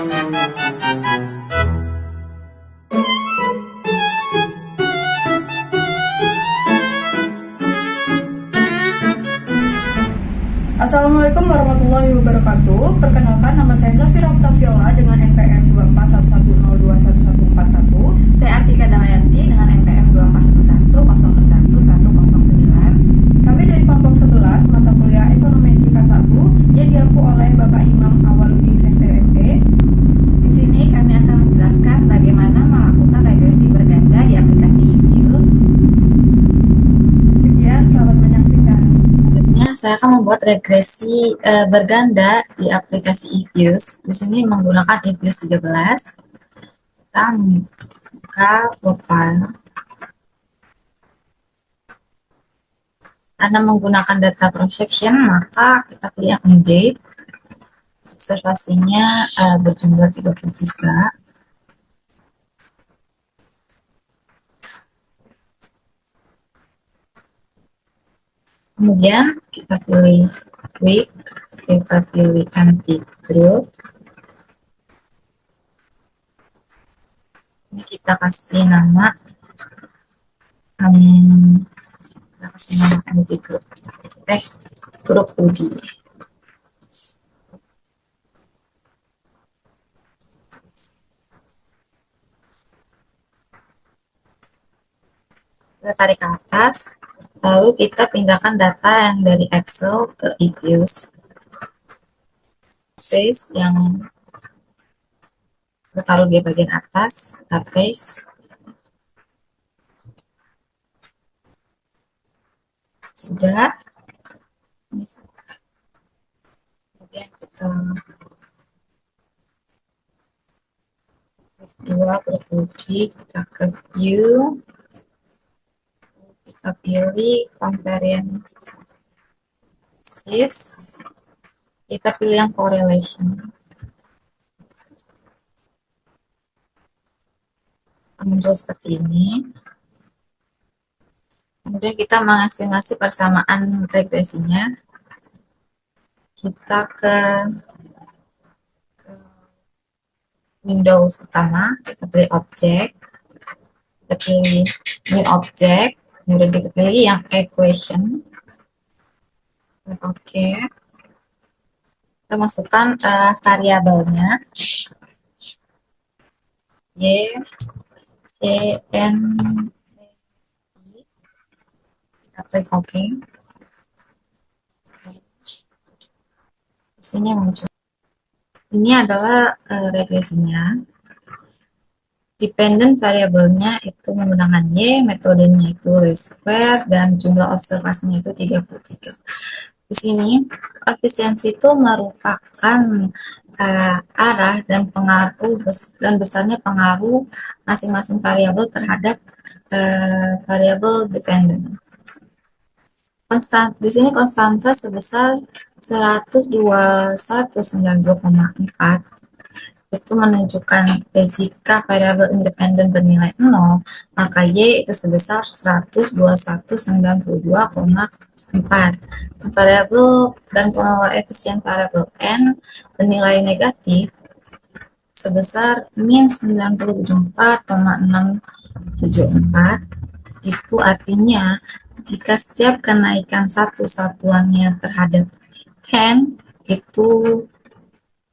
Assalamualaikum warahmatullahi wabarakatuh. Perkenalkan, nama saya Zafira Octaviola dengan NPM 2411211141. Saya Artika Damayanti dengan NPM 241102109. Kami dari kelompok 11 mata kuliah Ekonomi Etika 1 yang diampu oleh Bapak Imam Awaludin SPMP. Di sini kami akan menjelaskan bagaimana melakukan regresi berganda di aplikasi eViews. Sekian, selamat menyaksikan. Selanjutnya, saya akan membuat regresi berganda di aplikasi eViews. Di sini menggunakan eViews 13. Kita buka profile. Karena menggunakan data projection, maka kita pilih yang update. Observasinya berjumlah 33. Kemudian kita pilih quick, kita pilih empty group. Ini kita kasih nama empty group, grup Udi. Kita tarik ke atas, lalu kita pindahkan data yang dari Excel ke eViews. Paste yang kita taruh di bagian atas, kita paste. Sudah. Kemudian kita grup Udi, kita ke view. Kita pilih comprehensive, kita pilih yang correlation. Muncul seperti ini. Kemudian kita mengestimasi persamaan regresinya. Kita ke Windows utama, kita pilih object, kita pilih new object. Kemudian kita pilih yang equation. Oke. Kita masukkan variabelnya. Y, C, N, kita klik OK. Di sini muncul. Ini adalah regresinya. Dependent variabelnya itu menggunakan Y, metodenya itu least square, dan jumlah observasinya itu 33. Di sini, koefisiensi itu merupakan arah dan pengaruh dan besarnya pengaruh masing-masing variabel terhadap variabel dependent. Di sini konstanta sebesar 12192,4 itu menunjukkan jika variabel independen bernilai 0, maka Y itu sebesar 12192,4. Variabel dan koefisien variabel N bernilai negatif sebesar min 94,674. Itu artinya jika setiap kenaikan satu satuannya terhadap N itu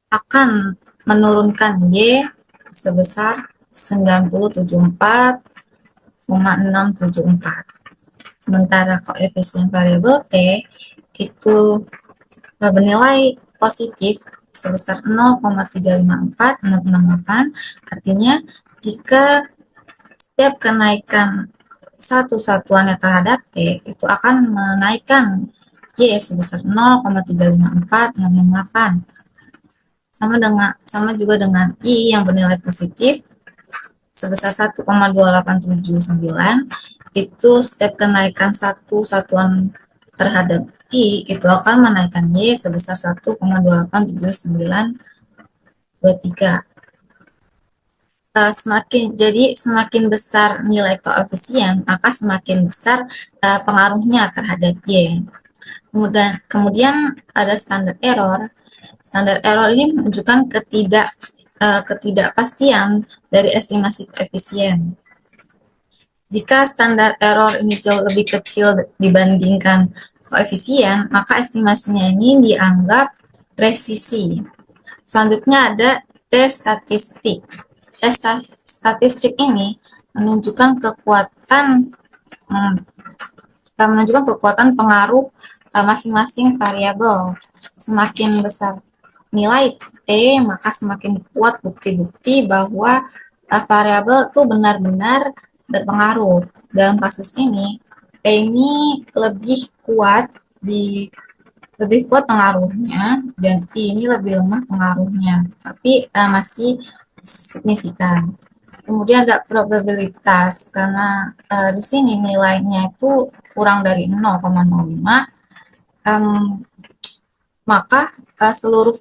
akan menurunkan Y sebesar 974,674. Sementara koefisien variabel T itu bernilai positif sebesar 0,354668. Artinya jika setiap kenaikan satu satuannya terhadap T itu akan menaikkan Y sebesar 0,354668. Sama juga dengan I yang bernilai positif sebesar 1,2879. Itu setiap kenaikan satu satuan terhadap I itu akan menaikkan Y sebesar 1,287923. Semakin besar nilai koefisien, maka semakin besar pengaruhnya terhadap Y. Kemudian ada standar error. Standar error ini menunjukkan ketidakpastian dari estimasi koefisien. Jika standar error ini jauh lebih kecil dibandingkan koefisien, maka estimasinya ini dianggap presisi. Selanjutnya ada t-statistik. T-statistik ini menunjukkan kekuatan pengaruh masing-masing variabel. Semakin besar nilai T, maka semakin kuat bukti-bukti bahwa variabel itu benar-benar berpengaruh. Dalam kasus ini, P ini lebih kuat pengaruhnya dan I ini lebih lemah pengaruhnya, tapi masih signifikan. Kemudian ada probabilitas, karena di sini nilainya itu kurang dari 0,05, maka seluruh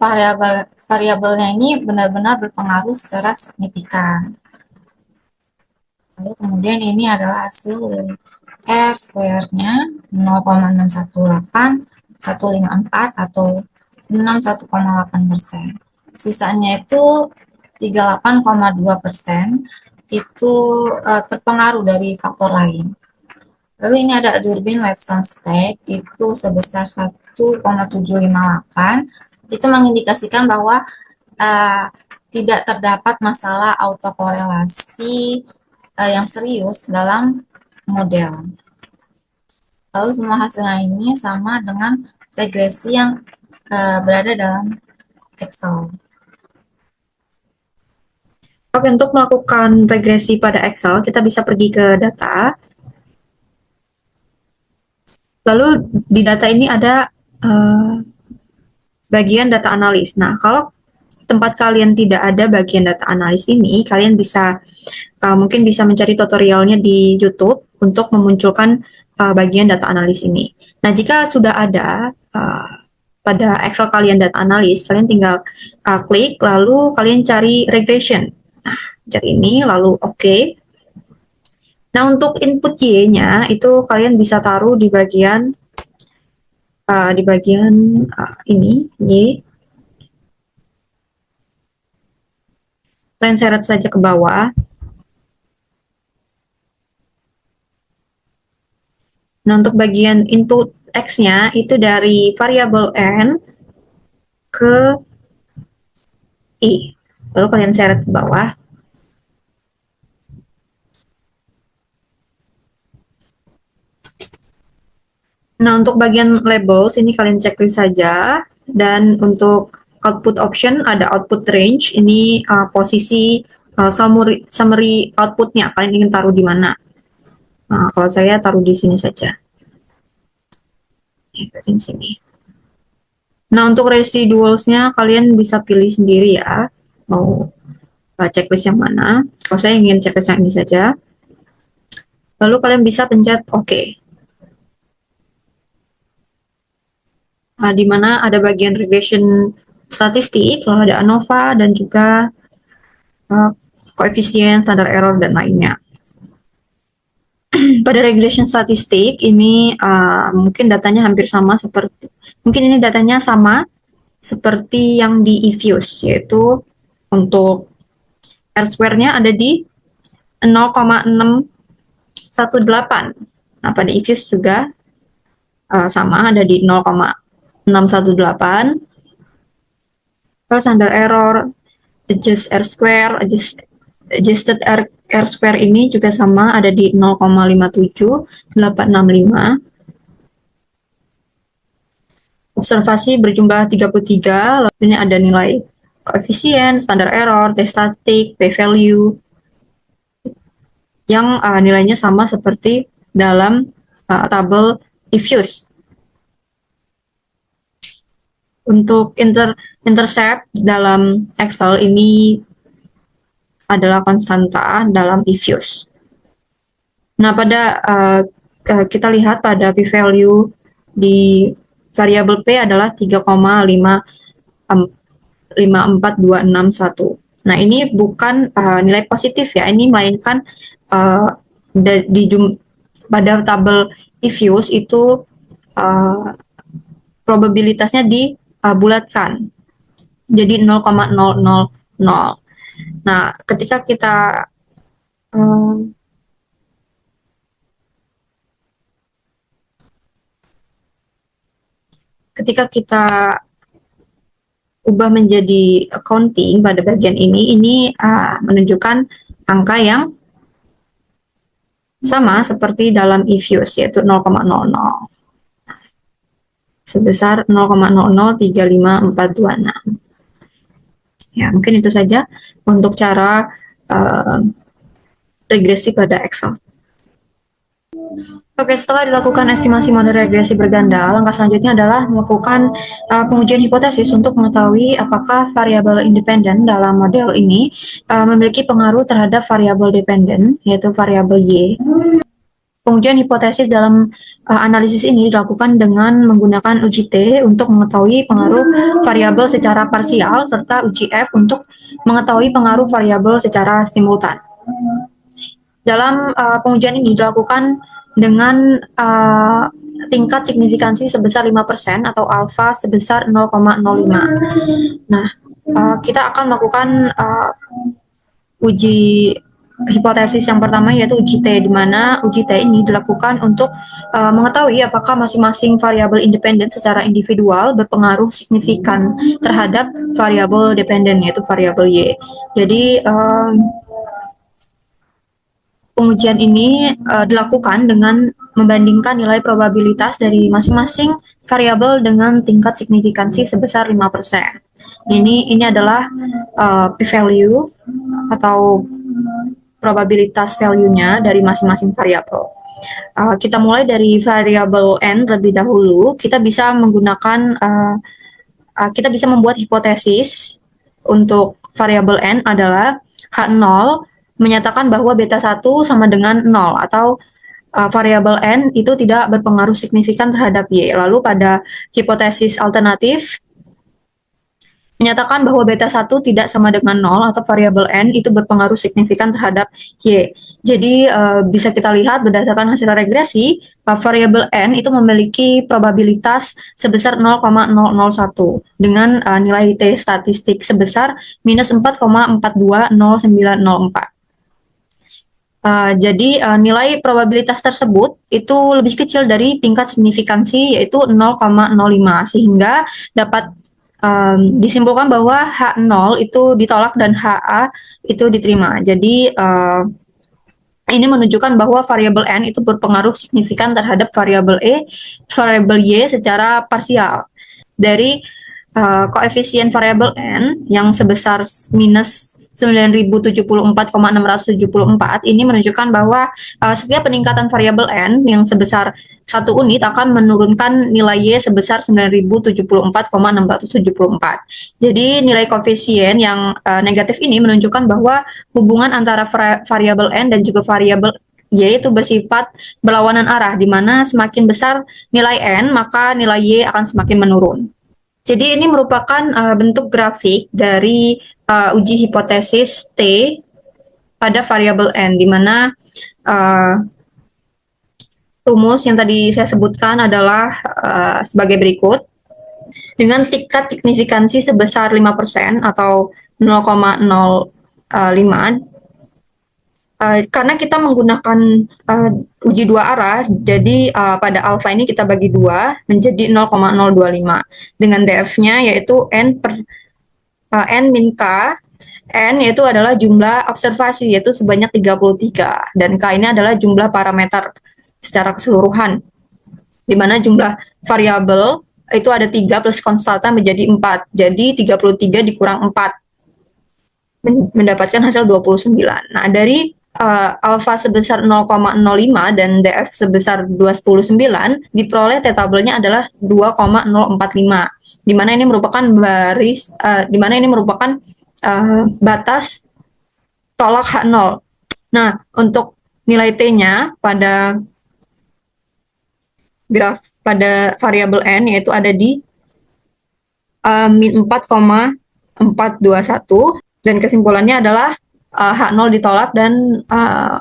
variabelnya ini benar-benar berpengaruh secara signifikan. Lalu kemudian ini adalah hasil dari R square-nya 0,618154 atau 61,8%. Sisanya itu 38,2% itu terpengaruh dari faktor lain. Lalu ini ada Durbin Watson State itu sebesar 1,758, itu mengindikasikan bahwa tidak terdapat masalah autokorelasi yang serius dalam model. Lalu semua hasilnya ini sama dengan regresi yang berada dalam Excel. Oke, untuk melakukan regresi pada Excel, kita bisa pergi ke data. Lalu di data ini ada bagian data analis. Nah, kalau tempat kalian tidak ada bagian data analis ini, kalian bisa mungkin bisa mencari tutorialnya di YouTube untuk memunculkan bagian data analis ini. Nah, jika sudah ada pada Excel kalian data analis, kalian tinggal klik, lalu kalian cari regression. Nah, cari ini, lalu oke. Nah, untuk input Y-nya itu kalian bisa taruh di bagian ini, Y. Kalian seret saja ke bawah. Nah, untuk bagian input X-nya itu dari variabel N ke I. Lalu kalian seret ke bawah. Nah, untuk bagian labels ini kalian checklist saja. Dan untuk output option ada output range. Ini posisi summary outputnya. Kalian ingin taruh di mana? Nah, kalau saya taruh di sini saja. Di sini. Nah, untuk residualsnya kalian bisa pilih sendiri ya. Mau checklist yang mana. Kalau saya ingin checklist yang ini saja. Lalu kalian bisa pencet OK. Di mana ada bagian regression statistik, lalu ada ANOVA dan juga koefisien, standar error, dan lainnya. Pada regression statistik ini mungkin datanya hampir sama ini datanya sama seperti yang di eFuse, yaitu untuk R-square-nya ada di 0,618. Nah, pada eFuse juga sama, ada di 0,618. Kalau standar error, adjusted R square ini juga sama, ada di 0,57865. Observasi berjumlah 33, lalu ini ada nilai koefisien, standar error, t-statistik, p-value, yang nilainya sama seperti dalam tabel eFuse. Untuk intercept dalam Excel ini adalah konstanta dalam eFuse. Nah, pada kita lihat pada p-value di variabel P adalah 3,54261. Nah, ini bukan nilai positif ya, ini melainkan pada tabel eFuse itu probabilitasnya dibulatkan. Jadi 0,000. Nah, um, ketika kita ubah menjadi accounting pada bagian ini menunjukkan angka yang sama seperti dalam if use, yaitu 0,00 sebesar 0,0035426. Ya, mungkin itu saja untuk cara regresi pada Excel. Oke, setelah dilakukan estimasi model regresi berganda, langkah selanjutnya adalah melakukan pengujian hipotesis untuk mengetahui apakah variabel independen dalam model ini memiliki pengaruh terhadap variabel dependen, yaitu variabel Y. Pengujian hipotesis dalam analisis ini dilakukan dengan menggunakan uji T untuk mengetahui pengaruh variabel secara parsial, serta uji F untuk mengetahui pengaruh variabel secara simultan. Dalam pengujian ini dilakukan dengan tingkat signifikansi sebesar 5% atau alfa sebesar 0,05. Nah, kita akan melakukan uji hipotesis yang pertama, yaitu uji T, di mana uji T ini dilakukan untuk mengetahui apakah masing-masing variabel independen secara individual berpengaruh signifikan terhadap variabel dependen, yaitu variabel Y. Jadi pengujian ini dilakukan dengan membandingkan nilai probabilitas dari masing-masing variabel dengan tingkat signifikansi sebesar 5%. Ini adalah p-value atau probabilitas value-nya dari masing-masing variabel. Kita mulai dari variabel n terlebih dahulu. Kita bisa membuat hipotesis untuk variabel n adalah H0 menyatakan bahwa beta 1 sama dengan 0, atau variabel n itu tidak berpengaruh signifikan terhadap Y. Lalu pada hipotesis alternatif menyatakan bahwa beta 1 tidak sama dengan 0 atau variabel n itu berpengaruh signifikan terhadap Y. Jadi bisa kita lihat berdasarkan hasil regresi, variabel n itu memiliki probabilitas sebesar 0,001 dengan nilai T statistik sebesar minus 4,420904. Jadi nilai probabilitas tersebut itu lebih kecil dari tingkat signifikansi, yaitu 0,05, sehingga dapat disimpulkan bahwa H0 itu ditolak dan HA itu diterima. Jadi ini menunjukkan bahwa variabel n itu berpengaruh signifikan terhadap variabel variabel Y secara parsial. Dari koefisien variabel n yang sebesar minus 9.074,674 ini menunjukkan bahwa setiap peningkatan variabel n yang sebesar 1 unit akan menurunkan nilai Y sebesar 9.074,674. Jadi nilai koefisien yang negatif ini menunjukkan bahwa hubungan antara variabel n dan juga variabel Y itu bersifat berlawanan arah, di mana semakin besar nilai n, maka nilai Y akan semakin menurun. Jadi ini merupakan bentuk grafik dari uji hipotesis T pada variabel n, di mana rumus yang tadi saya sebutkan adalah sebagai berikut. Dengan tingkat signifikansi sebesar 5% atau 0,05, karena kita menggunakan uji dua arah, jadi pada alfa ini kita bagi 2 menjadi 0,025 dengan df-nya yaitu n per n min k. N yaitu adalah jumlah observasi, yaitu sebanyak 33, dan K ini adalah jumlah parameter secara keseluruhan, di mana jumlah variabel itu ada 3 plus konstanta menjadi 4, jadi 33 dikurang 4 mendapatkan hasil 29. Nah, dari alfa sebesar 0,05 dan df sebesar 219 diperoleh T tabelnya adalah 2,045, di mana ini merupakan batas tolak H0. Nah, untuk nilai T-nya pada variabel n yaitu ada di min 4,421, dan kesimpulannya adalah H0 ditolak dan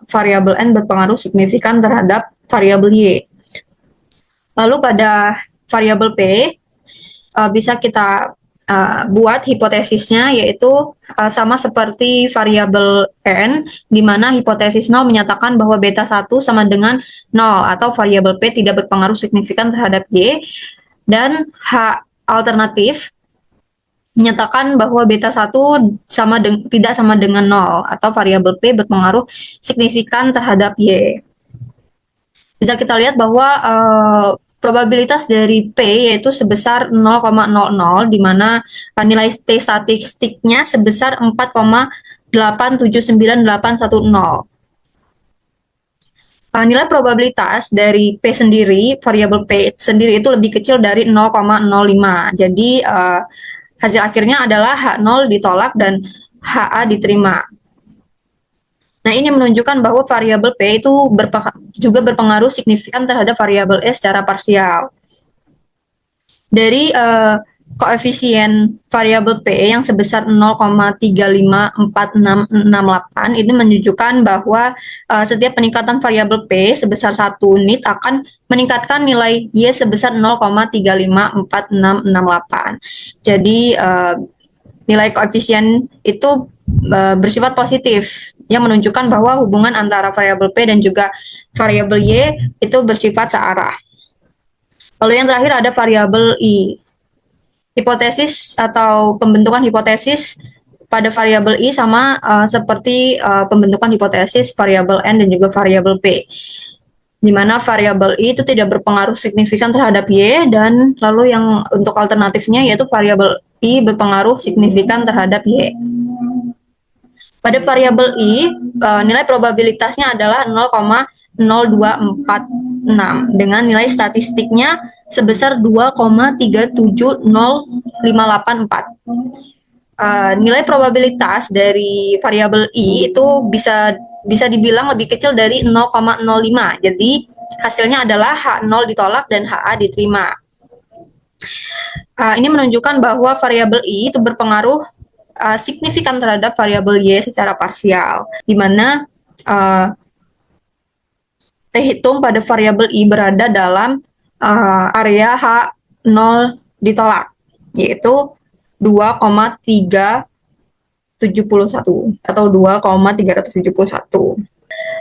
variabel n berpengaruh signifikan terhadap variabel Y. Lalu pada variabel P bisa kita buat hipotesisnya, yaitu sama seperti variabel n, di mana hipotesis 0 menyatakan bahwa beta 1 sama dengan 0 atau variabel p tidak berpengaruh signifikan terhadap y, dan H alternatif menyatakan bahwa beta 1 tidak sama dengan 0 atau variabel p berpengaruh signifikan terhadap y. Bisa kita lihat bahwa probabilitas dari P yaitu sebesar 0,00, di mana nilai T statistiknya sebesar 4,879810. Nilai probabilitas dari P sendiri, variabel P sendiri itu lebih kecil dari 0,05. Jadi hasil akhirnya adalah H0 ditolak dan HA diterima. Nah, ini menunjukkan bahwa variabel P itu juga berpengaruh signifikan terhadap variabel E secara parsial. Dari koefisien variabel P yang sebesar 0,354668 ini menunjukkan bahwa setiap peningkatan variabel P sebesar 1 unit akan meningkatkan nilai Y sebesar 0,354668. Jadi nilai koefisien itu bersifat positif, yang menunjukkan bahwa hubungan antara variabel P dan juga variabel Y itu bersifat searah. Lalu yang terakhir ada variabel I. Hipotesis atau pembentukan hipotesis pada variabel I sama seperti pembentukan hipotesis variabel N dan juga variabel P, di mana variabel I itu tidak berpengaruh signifikan terhadap Y, dan lalu yang untuk alternatifnya yaitu variabel I berpengaruh signifikan terhadap Y. Pada variabel I, nilai probabilitasnya adalah 0,0246 dengan nilai statistiknya sebesar 2,3700584. Nilai probabilitas dari variabel I itu bisa dibilang lebih kecil dari 0,05. Jadi hasilnya adalah H0 ditolak dan HA diterima. Ini menunjukkan bahwa variabel I itu berpengaruh signifikan terhadap variabel Y secara parsial, di mana T hitung pada variabel I berada dalam area H0 ditolak, yaitu 2,371 atau 2,371.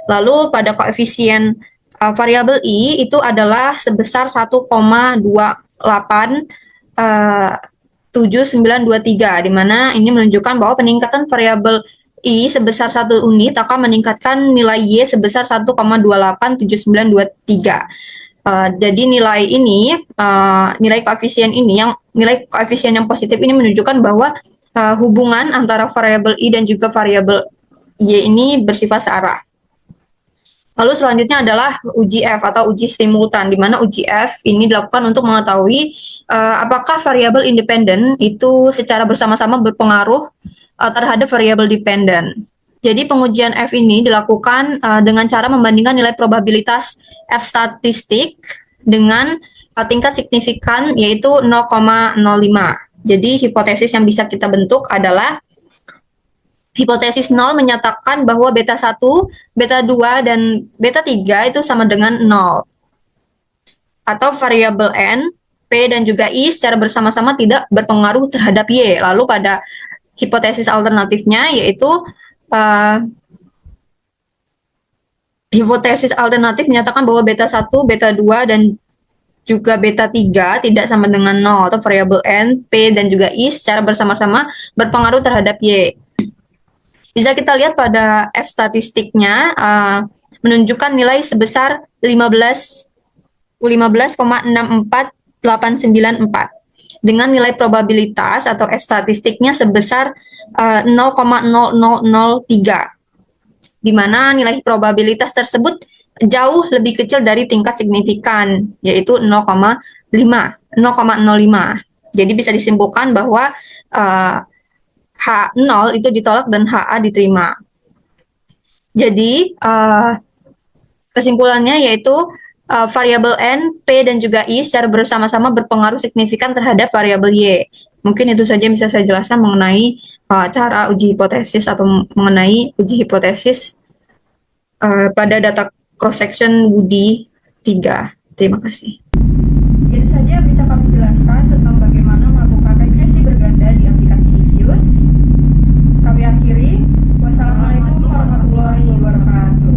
Lalu pada koefisien variabel I itu adalah sebesar 1,287923, di mana ini menunjukkan bahwa peningkatan variabel I sebesar 1 unit akan meningkatkan nilai Y sebesar 1,287923. Jadi nilai ini, nilai koefisien yang positif ini menunjukkan bahwa hubungan antara variabel I dan juga variabel Y ini bersifat searah. Lalu selanjutnya adalah uji F atau uji simultan, di mana uji F ini dilakukan untuk mengetahui apakah variabel independen itu secara bersama-sama berpengaruh terhadap variabel dependen. Jadi pengujian F ini dilakukan dengan cara membandingkan nilai probabilitas F statistik dengan tingkat signifikan, yaitu 0,05. Jadi hipotesis yang bisa kita bentuk adalah hipotesis 0 menyatakan bahwa beta 1, beta 2, dan beta 3 itu sama dengan 0. Atau variabel N, P, dan juga I secara bersama-sama tidak berpengaruh terhadap Y. Lalu pada hipotesis alternatifnya yaitu hipotesis alternatif menyatakan bahwa beta 1, beta 2, dan juga beta 3 tidak sama dengan 0, atau variabel N, P, dan juga I secara bersama-sama berpengaruh terhadap Y. Bisa kita lihat pada F statistiknya menunjukkan nilai sebesar 15,64894 dengan nilai probabilitas atau F statistiknya sebesar 0,0003, di mana nilai probabilitas tersebut jauh lebih kecil dari tingkat signifikan, yaitu 0,05. Jadi bisa disimpulkan bahwa H0 itu ditolak dan HA diterima. Jadi kesimpulannya yaitu variabel N, P, dan juga I secara bersama-sama berpengaruh signifikan terhadap variabel Y. Mungkin itu saja yang bisa saya jelaskan mengenai cara uji hipotesis atau mengenai uji hipotesis pada data cross-section Woody 3. Terima kasih. Itu saja yang bisa kami jelaskan tentang bagaimana melakukan regresi berganda kami akhiri. Wassalamualaikum warahmatullahi wabarakatuh.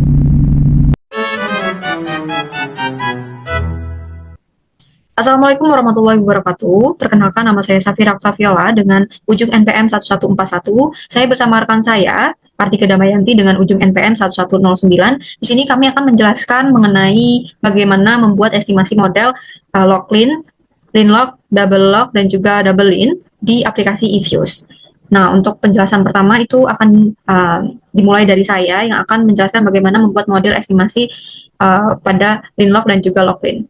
Assalamualaikum warahmatullahi wabarakatuh. Perkenalkan, nama saya Safira Octaviola dengan ujung NPM 1141. Saya bersama rekan saya, Kartika Damayanti dengan ujung NPM 1109. Di sini kami akan menjelaskan mengenai bagaimana membuat estimasi model log-lin, lin-log, double log, dan juga double lin di aplikasi eViews. Nah, untuk penjelasan pertama itu akan dimulai dari saya yang akan menjelaskan bagaimana membuat model estimasi pada lin-log dan juga log-lin.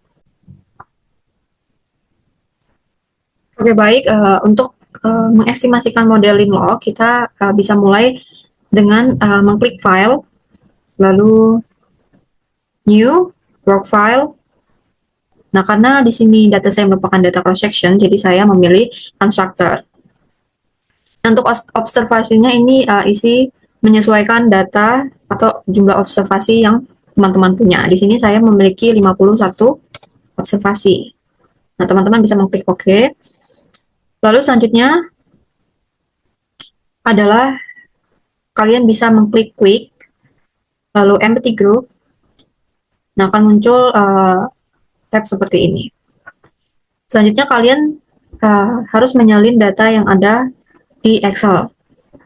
Oke, baik. Untuk mengestimasikan model log, kita bisa mulai dengan mengklik file, lalu new, work file. Nah, karena di sini data saya merupakan data cross section, jadi saya memilih constructor. Nah, untuk observasinya ini isi menyesuaikan data atau jumlah observasi yang teman-teman punya. Di sini saya memiliki 51 observasi. Nah, teman-teman bisa mengklik OK. Lalu selanjutnya adalah kalian bisa mengklik quick, lalu empty group. Nah, akan muncul tab seperti ini. Selanjutnya kalian harus menyalin data yang ada di Excel.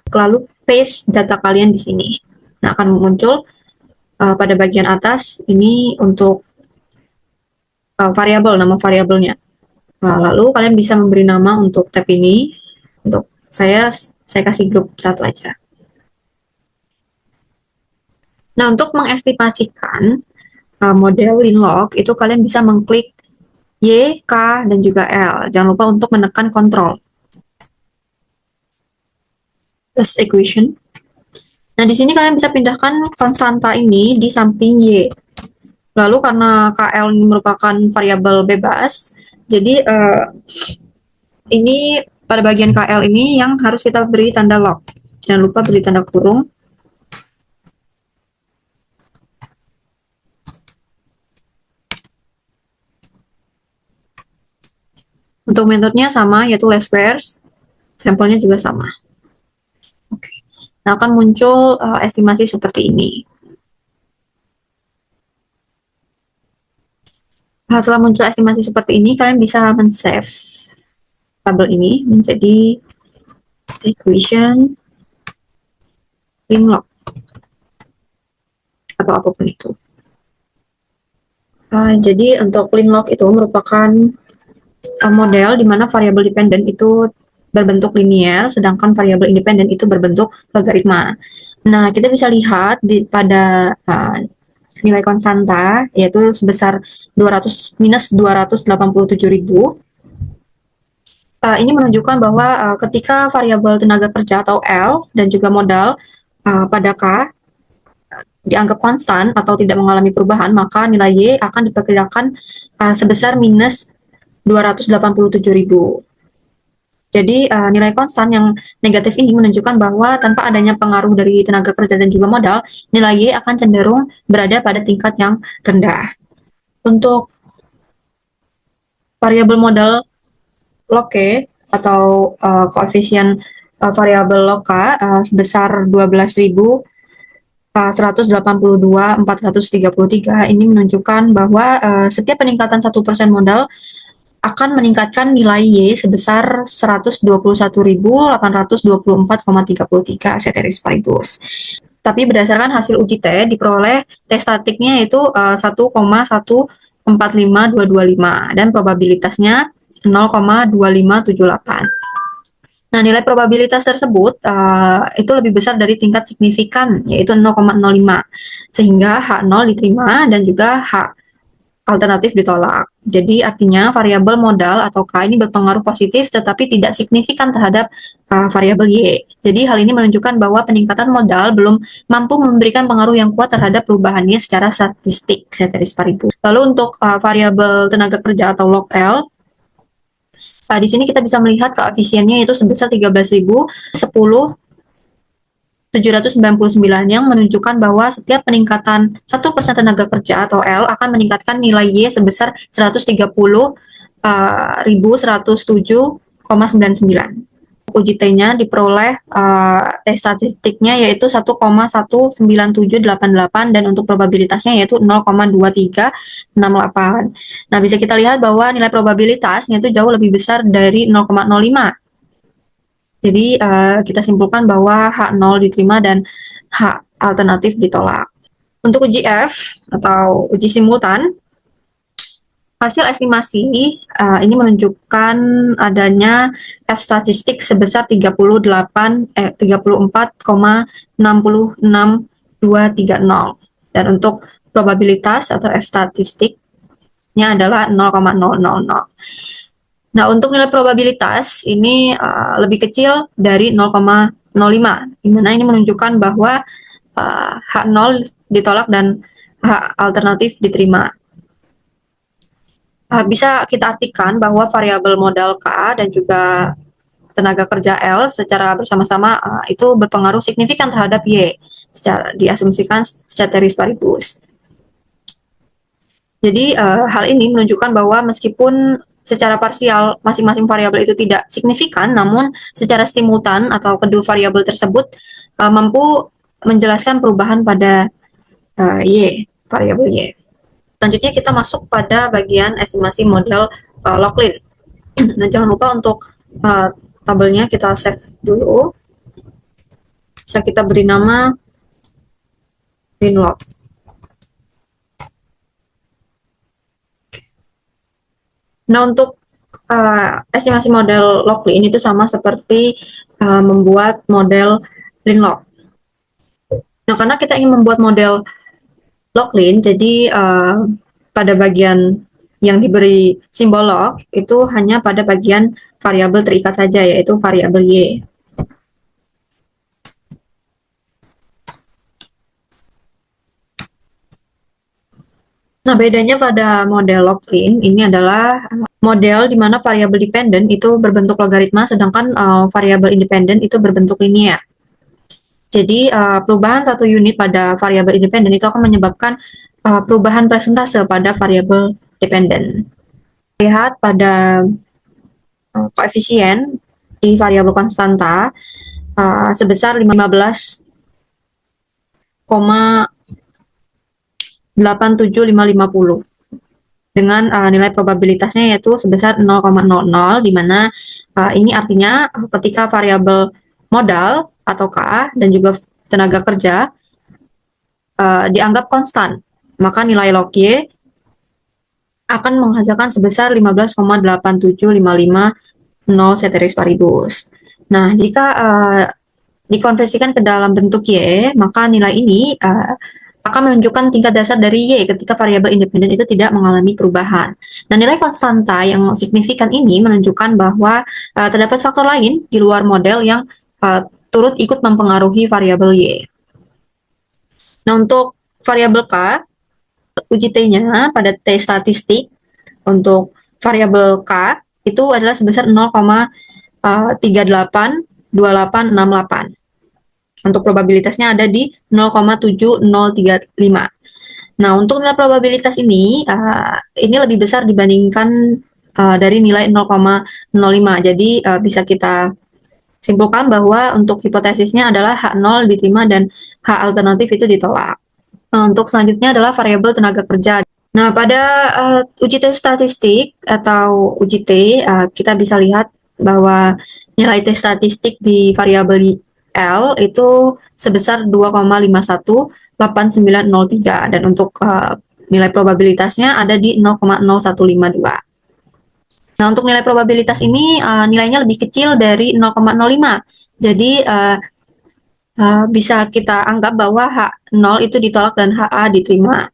Lalu paste data kalian di sini. Nah, akan muncul pada bagian atas ini untuk variabel, nama variabelnya. Nah, lalu kalian bisa memberi nama untuk tab ini. Untuk saya kasih grup 1 aja. Nah, untuk mengestimasikan model lin-log itu kalian bisa mengklik Y, K, dan juga L. Jangan lupa untuk menekan kontrol. Plus equation. Nah, di sini kalian bisa pindahkan konstanta ini di samping Y. Lalu karena KL ini merupakan variabel bebas, jadi ini pada bagian KL ini yang harus kita beri tanda log. Jangan lupa beri tanda kurung. Untuk metodenya sama, yaitu least squares. Sampelnya juga sama. Oke. Nah, akan muncul estimasi seperti ini. Setelah muncul estimasi seperti ini, kalian bisa men-save tabel ini menjadi equation lin-log atau apapun itu. Jadi untuk lin-log itu merupakan model di mana variabel dependen itu berbentuk linear, sedangkan variabel independen itu berbentuk logaritma. Nah, kita bisa lihat pada nilai konstanta, yaitu sebesar 200 minus 287.000. Ini menunjukkan bahwa ketika variabel tenaga kerja atau L dan juga modal pada K dianggap konstan atau tidak mengalami perubahan, maka nilai Y akan diperkirakan sebesar minus 287.000. Jadi nilai konstan yang negatif ini menunjukkan bahwa tanpa adanya pengaruh dari tenaga kerja dan juga modal, nilai Y akan cenderung berada pada tingkat yang rendah. Untuk variabel modal log K atau koefisien variabel log K sebesar 12.182.433 ini menunjukkan bahwa setiap peningkatan 1% modal akan meningkatkan nilai Y sebesar 121.824,33 ceteris paribus. Tapi berdasarkan hasil uji T diperoleh T statiknya itu 1,145225 dan probabilitasnya 0,2578. Nah, nilai probabilitas tersebut itu lebih besar dari tingkat signifikan, yaitu 0,05, sehingga H0 diterima dan juga H alternatif ditolak. Jadi artinya variabel modal atau K ini berpengaruh positif tetapi tidak signifikan terhadap variabel Y. Jadi hal ini menunjukkan bahwa peningkatan modal belum mampu memberikan pengaruh yang kuat terhadap perubahannya secara statistik ceteris paribus. Lalu untuk variabel tenaga kerja atau log L, di sini kita bisa melihat koefisiennya itu sebesar 13.010 799 yang menunjukkan bahwa setiap peningkatan 1% tenaga kerja atau L akan meningkatkan nilai Y sebesar 130.107,99. uji T-nya diperoleh T statistiknya yaitu 1,19788 dan untuk probabilitasnya yaitu 0,2368. Nah, bisa kita lihat bahwa nilai probabilitasnya itu jauh lebih besar dari 0,05. Jadi kita simpulkan bahwa H0 diterima dan H alternatif ditolak. Untuk uji F atau uji simultan, hasil estimasi ini menunjukkan adanya F statistik sebesar 34,66230 dan untuk probabilitas atau F statistiknya adalah 0,000. Nah, untuk nilai probabilitas ini lebih kecil dari 0,05, di mana ini menunjukkan bahwa H0 ditolak dan H alternatif diterima. Bisa kita artikan bahwa variabel modal K dan juga tenaga kerja L secara bersama-sama itu berpengaruh signifikan terhadap Y, secara diasumsikan ceteris paribus. Jadi hal ini menunjukkan bahwa meskipun secara parsial masing-masing variabel itu tidak signifikan, namun secara simultan atau kedua variabel tersebut mampu menjelaskan perubahan pada Y, variabel Y. Selanjutnya kita masuk pada bagian estimasi model Laughlin. Nah, jangan lupa untuk tabelnya kita save dulu. Bisa kita beri nama Linlog. Nah, untuk estimasi model Laughlin itu sama seperti membuat model Linlog. Nah, karena kita ingin membuat model Laughlin, jadi pada bagian yang diberi simbol log itu hanya pada bagian variabel terikat saja, yaitu variabel Y. Nah, bedanya pada model Laughlin ini adalah model di mana variabel dependen itu berbentuk logaritma, sedangkan variabel independen itu berbentuk linear. Jadi perubahan satu unit pada variabel independen itu akan menyebabkan perubahan persentase pada variabel dependen. Lihat pada koefisien di variabel konstanta sebesar 15,87550 dengan nilai probabilitasnya yaitu sebesar 0,00, di mana ini artinya ketika variabel modal atau K dan juga tenaga kerja dianggap konstan, maka nilai log Y akan menghasilkan sebesar 15,87550 ceteris paribus. Nah, jika dikonversikan ke dalam bentuk Y, maka nilai ini akan menunjukkan tingkat dasar dari Y ketika variabel independen itu tidak mengalami perubahan. Nah, nilai konstanta yang signifikan ini menunjukkan bahwa terdapat faktor lain di luar model yang turut ikut mempengaruhi variabel Y. Nah, untuk variabel K, uji T-nya pada T statistik untuk variabel K itu adalah sebesar 0,382868. Untuk probabilitasnya ada di 0,7035. Nah, untuk nilai probabilitas ini lebih besar dibandingkan dari nilai 0,05. Jadi bisa kita simpulkan bahwa untuk hipotesisnya adalah H0 diterima dan H alternatif itu ditolak. Nah, untuk selanjutnya adalah variabel tenaga kerja. Nah, pada uji T statistik atau uji T, kita bisa lihat bahwa nilai T statistik di variabel L itu sebesar 2,518903 dan untuk nilai probabilitasnya ada di 0,0152. Nah, untuk nilai probabilitas ini nilainya lebih kecil dari 0,05. Jadi bisa kita anggap bahwa H0 itu ditolak dan HA diterima.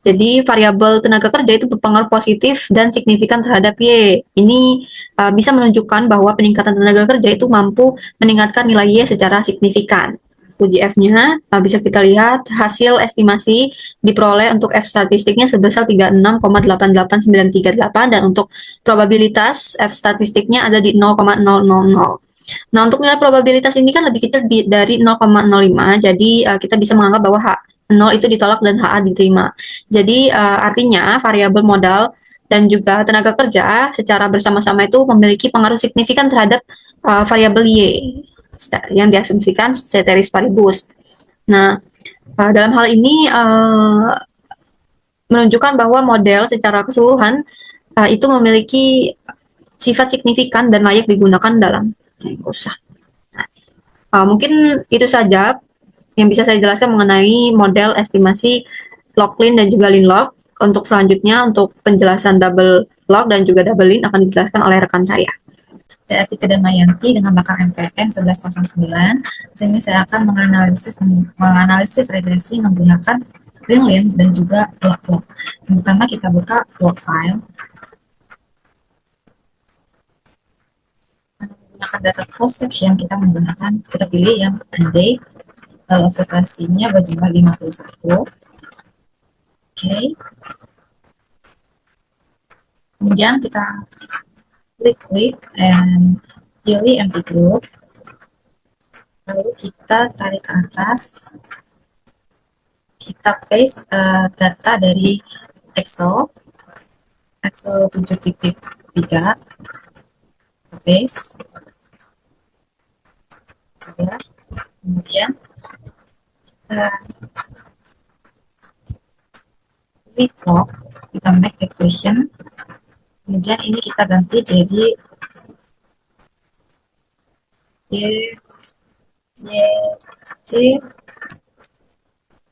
Jadi variabel tenaga kerja itu berpengaruh positif dan signifikan terhadap Y. Ini bisa menunjukkan bahwa peningkatan tenaga kerja itu mampu meningkatkan nilai Y secara signifikan. Uji F-nya bisa kita lihat hasil estimasi diperoleh untuk F statistiknya sebesar 36,88938 dan untuk probabilitas F statistiknya ada di 0,000. Nah, untuk nilai probabilitas ini kan lebih kecil dari 0,05, jadi kita bisa menganggap bahwa H0 itu ditolak dan HA diterima. Jadi artinya variabel modal dan juga tenaga kerja secara bersama-sama itu memiliki pengaruh signifikan terhadap variabel y yang diasumsikan ceteris paribus. Nah, dalam hal ini menunjukkan bahwa model secara keseluruhan itu memiliki sifat signifikan dan layak digunakan dalam usaha. Mungkin itu saja yang bisa saya jelaskan mengenai model estimasi log-lin dan juga lin-log. Untuk selanjutnya, untuk penjelasan double log dan juga double lin akan dijelaskan oleh rekan saya. Saya Atika Damayanti dengan bakal MPN 1109. Di sini saya akan menganalisis regresi menggunakan lin-lin dan juga log-log. Yang pertama kita buka log file. Menggunakan data cross section kita pilih yang day, lalu observasinya berjumlah 51. Oke. Kemudian kita klik and pilih empty group. Lalu kita tarik ke atas. Kita paste data dari Excel 7.3, paste. Sudah. Kemudian plot, kita make equation. Kemudian ini kita ganti jadi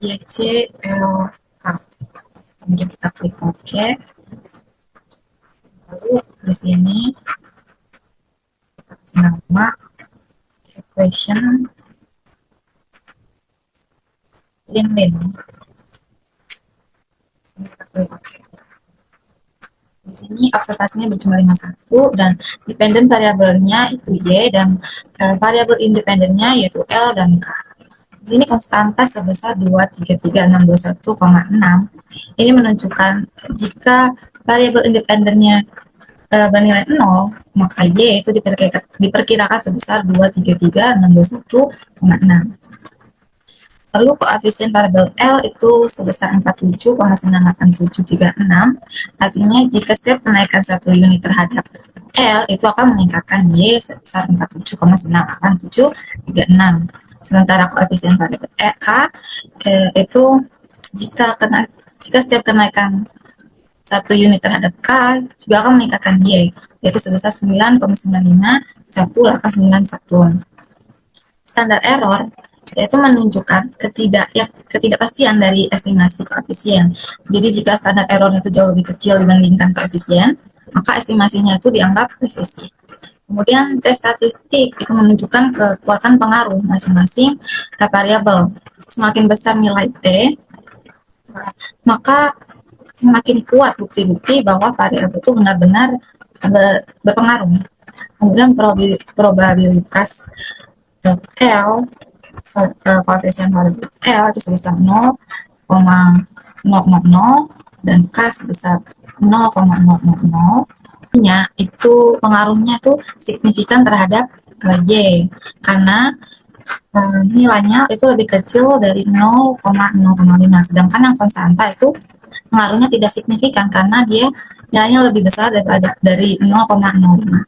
YCLK. Kemudian kita klik OK. Lalu di sini kita kasih nama equation lin-lin. Kita klik OK. Di sini observasinya berjumlah 51 dan dependent variabelnya itu Y dan variabel independennya yaitu L dan K. Di sini konstanta sebesar 233.621,6. Ini menunjukkan jika variabel independennya bernilai 0, maka Y itu diperkirakan sebesar 233.621,6. Lalu koefisien variabel L itu sebesar 47,98736. Artinya jika setiap kenaikan 1 unit terhadap L itu akan meningkatkan Y sebesar 47,98736. Sementara koefisien variabel K itu jika setiap kenaikan 1 unit terhadap K juga akan meningkatkan Y, yaitu sebesar 9,95191. Standar error yaitu menunjukkan ketidakpastian dari estimasi koefisien. Jadi jika standar error itu jauh lebih kecil dibandingkan koefisien, maka estimasinya itu dianggap presisi. Kemudian tes statistik itu menunjukkan kekuatan pengaruh masing-masing variabel. Semakin besar nilai T, maka semakin kuat bukti-bukti bahwa variabel itu benar-benar berpengaruh. Kemudian probabilitas L, koefisien variabel L itu sebesar 0,000 dan K sebesar 0,000. Itu pengaruhnya tuh signifikan terhadap Y karena nilainya itu lebih kecil dari 0,05, sedangkan yang konstanta itu pengaruhnya tidak signifikan karena dia nilainya lebih besar dari 0,05.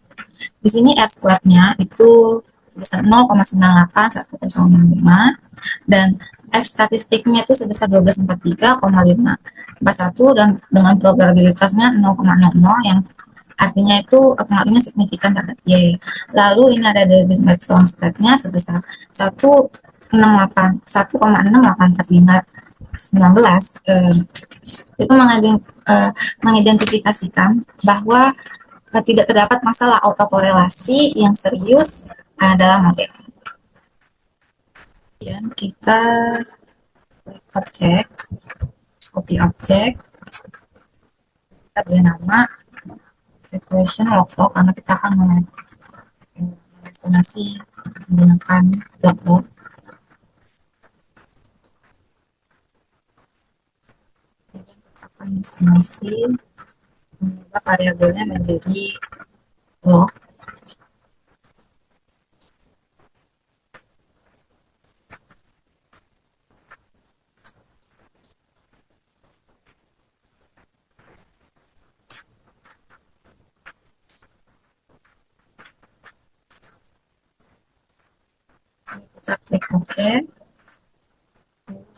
Di sini R-squared-nya itu sebesar 0,981065 dan F statistiknya itu sebesar 1243,541 dan dengan probabilitasnya 0,00 yang artinya itu pengaruhnya signifikan terhadap Y. Lalu ini ada David Madson stat-nya sebesar 1,6845919 itu mengidentifikasikan bahwa tidak terdapat masalah autokorelasi yang serius dalam model. Kemudian kita objek, copy objek, kita beri nama equation log-log karena kita akan mengestimasi menggunakan log-log. Kemudian kita akan estimasi mengubah variabelnya menjadi log.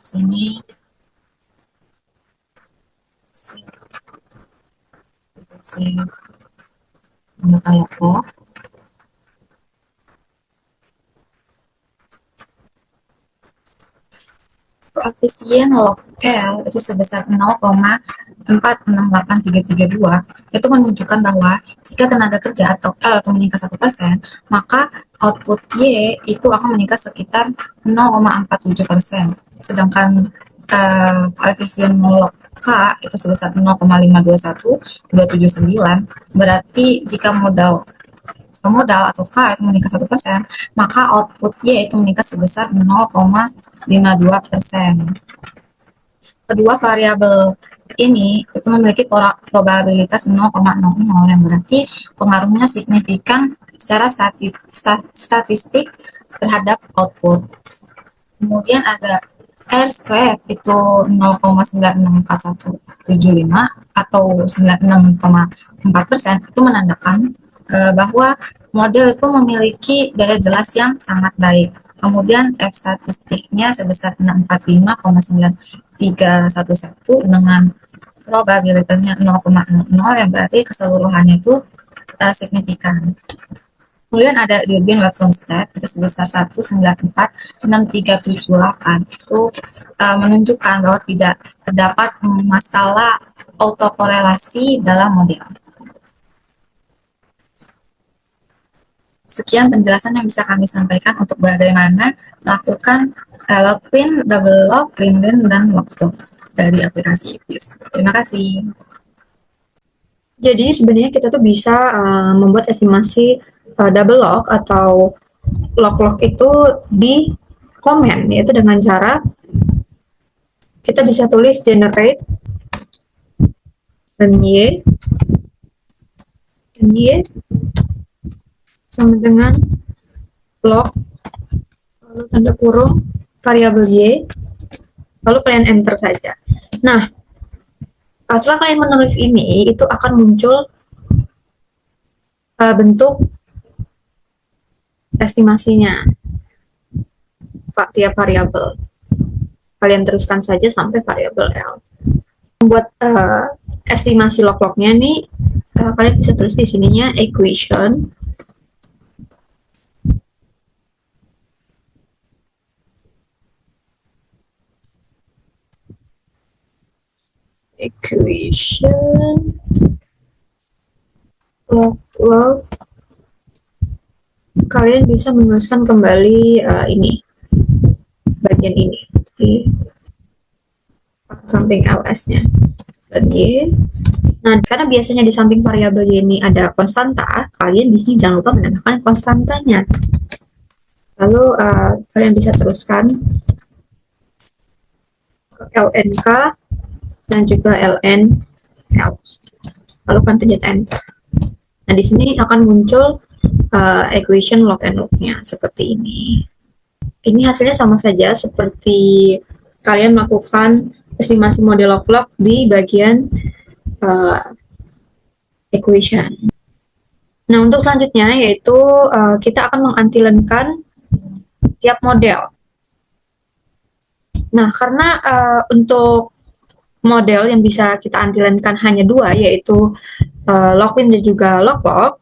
sini menggunakan logo. Koefisien log L itu sebesar 0,468332 itu menunjukkan bahwa jika tenaga kerja atau L itu meningkat 1%, maka output Y itu akan meningkat sekitar 0,47%. Sedangkan koefisien log K itu sebesar 0,521279, berarti jika modal atau K itu meningkat 1%, maka output Y itu meningkat sebesar 0,52%. Kedua variabel ini itu memiliki probabilitas 0,00 yang berarti pengaruhnya signifikan secara statistik terhadap output. Kemudian ada R square itu 0,964175 atau 96,4%, itu menandakan bahwa model itu memiliki daya jelas yang sangat baik. Kemudian F statistiknya sebesar 645,9311 dengan probabilitasnya 0,00 yang berarti keseluruhannya itu signifikan. Kemudian ada Durbin Watson Stat itu sebesar 1946378, itu menunjukkan bahwa tidak terdapat masalah autokorelasi dalam model. Sekian penjelasan yang bisa kami sampaikan untuk bagaimana melakukan login, double log, print dan logbook dari aplikasi IPIS. Terima kasih. Jadi sebenarnya kita tuh bisa membuat estimasi double log atau log-log itu di komen, yaitu dengan cara kita bisa tulis generate dan y sama dengan log lalu tanda kurung variabel y, lalu kalian enter saja. Nah, setelah kalian menulis ini, itu akan muncul bentuk estimasinya tiap variabel. Kalian teruskan saja sampai variabel L. Membuat estimasi log-lognya nih, kalian bisa tulis di sininya equation log. Kalian bisa menuliskan kembali ini bagian ini di samping ls-nya dan y. Nah, karena biasanya di samping variabel y ini ada konstanta, kalian di sini jangan lupa menambahkan konstantanya. Lalu kalian bisa teruskan ke lnk dan juga ln l. Lalu kalian pencet enter. Nah, di sini akan muncul equation log and log-nya seperti ini. Ini hasilnya sama saja seperti kalian melakukan estimasi model log-log di bagian equation. Nah, untuk selanjutnya yaitu kita akan mengantilenkan tiap model. Nah, karena untuk model yang bisa kita antilenkan hanya dua, yaitu login dan juga loglog.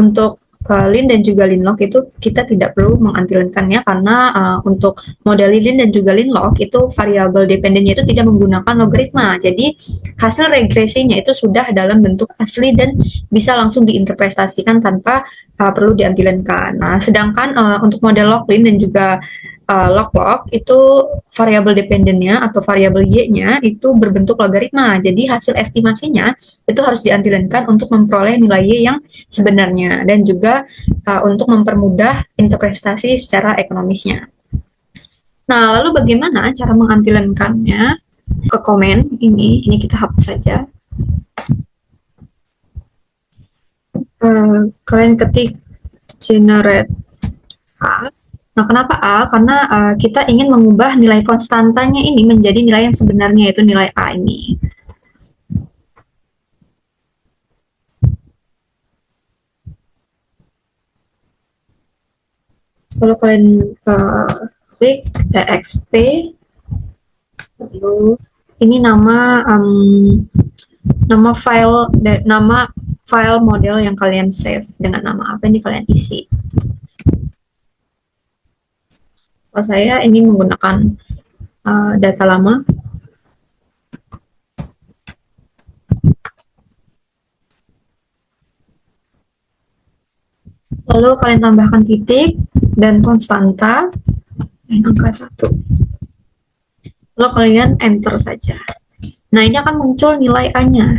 Untuk lin dan juga linlog itu kita tidak perlu mengantilenkannya karena untuk model lin dan juga linlog itu variabel dependennya itu tidak menggunakan logaritma. Jadi hasil regresinya itu sudah dalam bentuk asli dan bisa langsung diinterpretasikan tanpa perlu diantilenkan. Nah, sedangkan untuk model loglin dan juga loglog itu variabel dependennya atau variabel y-nya itu berbentuk logaritma. Jadi hasil estimasinya itu harus diantilenkan untuk memperoleh nilai y yang sebenarnya dan juga untuk mempermudah interpretasi secara ekonomisnya. Nah, lalu bagaimana cara mengantilenkannya ke komen ini kita hapus saja. Kalian ketik generate A. Nah, kenapa A? Karena kita ingin mengubah nilai konstantanya ini menjadi nilai yang sebenarnya, yaitu nilai A ini. Kalau kalian klik exp, lalu ini nama file model yang kalian save dengan nama apa ini kalian isi. Kalau saya ini menggunakan data lama. Lalu kalian tambahkan titik dan konstanta dan angka 1. Lalu kalian enter saja. Nah, ini akan muncul nilai A-nya,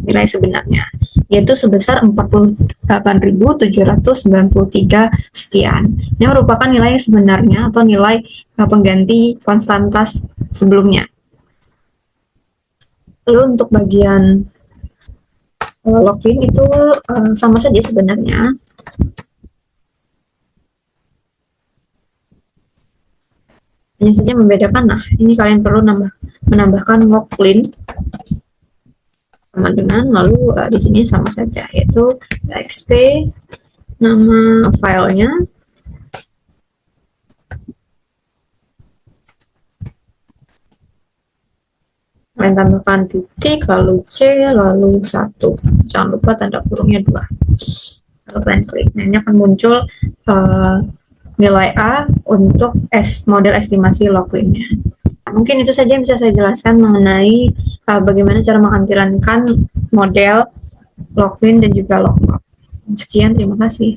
nilai sebenarnya, yaitu sebesar 48.793 sekian. Ini merupakan nilai sebenarnya atau nilai pengganti konstanta sebelumnya. Lalu untuk bagian login itu sama saja sebenarnya. Hanya saja membedakan, nah ini kalian perlu menambahkan login sama dengan, lalu di sini sama saja, yaitu exp, nama filenya, kalian tambahkan titik, lalu C, lalu 1, jangan lupa tanda kurungnya 2, lalu kalian klik. Nah, ini akan muncul nilai A untuk model estimasi loglinnya. Mungkin itu saja yang bisa saya jelaskan mengenai bagaimana cara mengantirankan model loglin dan juga logout. Sekian, terima kasih.